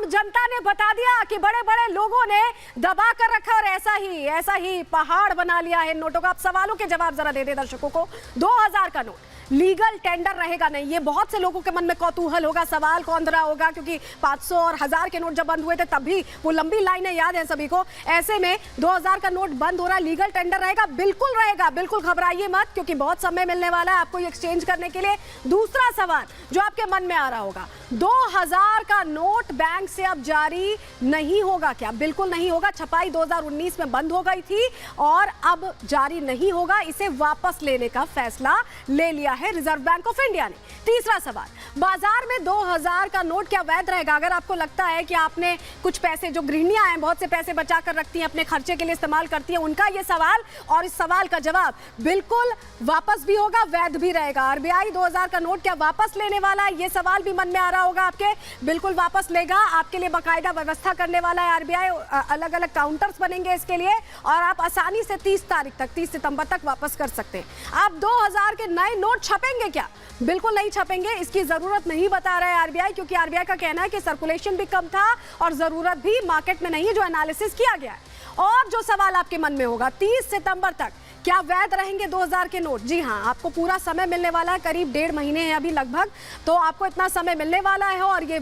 जनता ने बता दिया कि बड़े बड़े लोगों ने दबा कर रखा और ऐसा ही पहाड़ बना लिया है नोटों का। आप सवालों के जवाब जरा दे दे दर्शकों को। 2000 का नोट लीगल टेंडर रहेगा नहीं, ये बहुत से लोगों के मन में कौतूहल होगा, सवाल कौन रहा होगा, क्योंकि 500 और 1000 के नोट जब बंद हुए थे तब भी वो लंबी लाइनें याद है सभी को। ऐसे में 2000 का नोट बंद हो रहा है, लीगल टेंडर रहेगा? बिल्कुल रहेगा, बिल्कुल घबराइए मत, क्योंकि बहुत समय मिलने वाला है आपको ये एक्सचेंज करने के लिए। दूसरा सवाल जो आपके मन में आ रहा होगा, 2000 का नोट बैंक से अब जारी नहीं होगा क्या? बिल्कुल नहीं होगा। छपाई 2019 में बंद हो गई थी और अब जारी नहीं होगा, इसे वापस लेने का फैसला ले लिया है रिजर्व बैंक ऑफ इंडिया ने। तीसरा सवाल, बाजार में 2000 का नोट क्या वैध रहेगा? अगर आपको लगता है कि आपने कुछ पैसे, जो गृहिणियां हैं बहुत से पैसे बचा कर रखती हैं, अपने खर्चे के लिए इस्तेमाल करती हैं, उनका ये सवाल, और इस सवाल का जवाब बिल्कुल वापस भी होगा, वैध भी रहेगा। आरबीआई 2000 का नोट क्या वापस लेने वाला है? ये सवाल भी मन में आ रहा होगा आपके। बिल्कुल वापस लेगा, आपके लिए बाकायदा व्यवस्था करने वाला है आरबीआई, अलग अलग काउंटर्स बनेंगे इसके लिए और आप आसानी से 30 तारीख तक, 30 सितंबर तक वापस कर सकते हैं। आप 2000 के नए नोट छपेंगे क्या? बिल्कुल नहीं छपेंगे, इसकी जरूरत नहीं बता रहा है आरबीआई, क्योंकि आरबीआई का कहना है कि सर्कुलेशन भी कम था और जरूरत भी मार्केट में नहीं है, जो एनालिसिस किया गया है। और जो सवाल आपके मन में होगा, 30 सितंबर तक क्या वैध रहेंगे 2000 के नोट? जी हाँ, आपको पूरा समय मिलने वाला है, करीब 1.5 महीने हैं अभी लगभग, तो आपको इतना समय मिलने वाला है और ये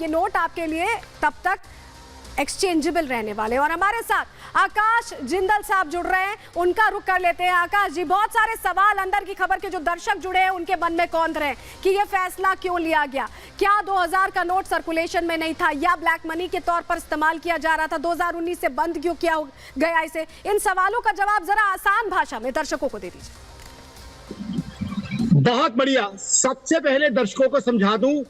नोट आपके लिए तब तक एक्सचेंजेबल रहने वाले। और हमारे साथ आकाश जिंदल साहब जुड़ रहे हैं, उनका रुख कर लेते हैं। आकाश जी, बहुत सारे सवाल अंदर की खबर के जो दर्शक जुड़े हैं उनके मन में कौंध रहे हैं कि ये फैसला क्यों लिया गया? क्या 2000 का नोट सर्कुलेशन में नहीं था या ब्लैक मनी के तौर पर इस्तेमाल किया जा रहा था? 2019 से बंद क्यों किया गया इसे? इन सवालों का जवाब जरा आसान भाषा में दर्शकों को दे दीजिए। बहुत बढ़िया। सबसे पहले दर्शकों को समझा दूं,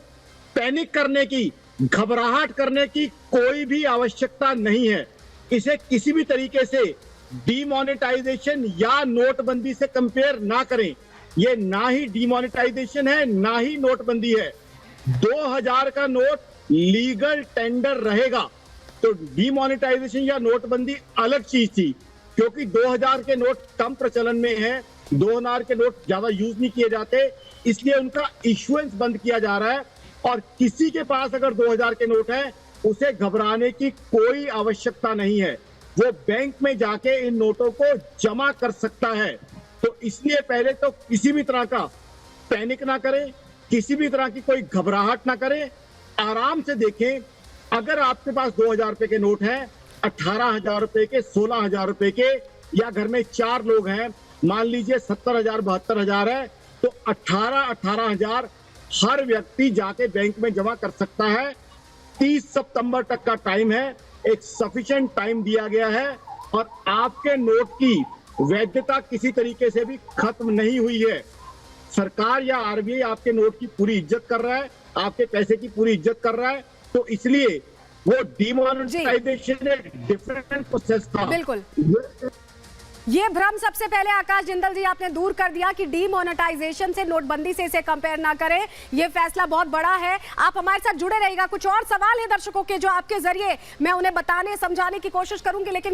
पैनिक करने की, घबराहट करने की कोई भी आवश्यकता नहीं है। इसे किसी भी तरीके से डीमोनेटाइजेशन या नोटबंदी से कंपेयर ना करें। ये ना ही डीमोनेटाइजेशन है, ना ही नोटबंदी है। 2000 का नोट लीगल टेंडर रहेगा, तो डीमोनेटाइजेशन या नोटबंदी अलग चीज थी, क्योंकि 2000 के नोट कम प्रचलन में है, 2000 के नोट ज्यादा यूज नहीं किए जाते, इसलिए उनका इश्यूएंस बंद किया जा रहा है। और किसी के पास अगर 2000 के नोट है, उसे घबराने की कोई आवश्यकता नहीं है। वो बैंक में जाके इन नोटों को जमा कर सकता है। तो इसलिए पहले तो किसी भी तरह का पैनिक ना करें, किसी भी तरह की कोई घबराहट ना करें, आराम से देखें। अगर आपके पास 2000 रुपए के नोट हैं, 18,000 रुपए के, 16,000 रुपए के, या घर में 4 लोग हैं, मान लीजिए 70,000, 72,000 है, तो 18,000 हर व्यक्ति जाके बैंक में जमा कर सकता है। 30 सितंबर तक का टाइम है, एक सफिशिएंट टाइम दिया गया है, और आपके नोट की वैधता किसी तरीके से भी खत्म नहीं हुई है। सरकार या आरबीआई आपके नोट की पूरी इज्जत कर रहा है, आपके पैसे की पूरी इज्जत कर रहा है, तो इसलिए वो डीमोनेटाइजेशन एक डिफरेंट प्रोसेस था। बिल्कुल, ये भ्रम सबसे पहले आकाश जिंदल जी आपने दूर कर दिया कि डीमोनेटाइजेशन से, नोटबंदी से इसे कंपेयर ना करें। ये फैसला बहुत बड़ा है। आप हमारे साथ जुड़े रहिएगा, कुछ और सवाल है दर्शकों के जो आपके जरिए मैं उन्हें बताने समझाने की कोशिश करूंगी, लेकिन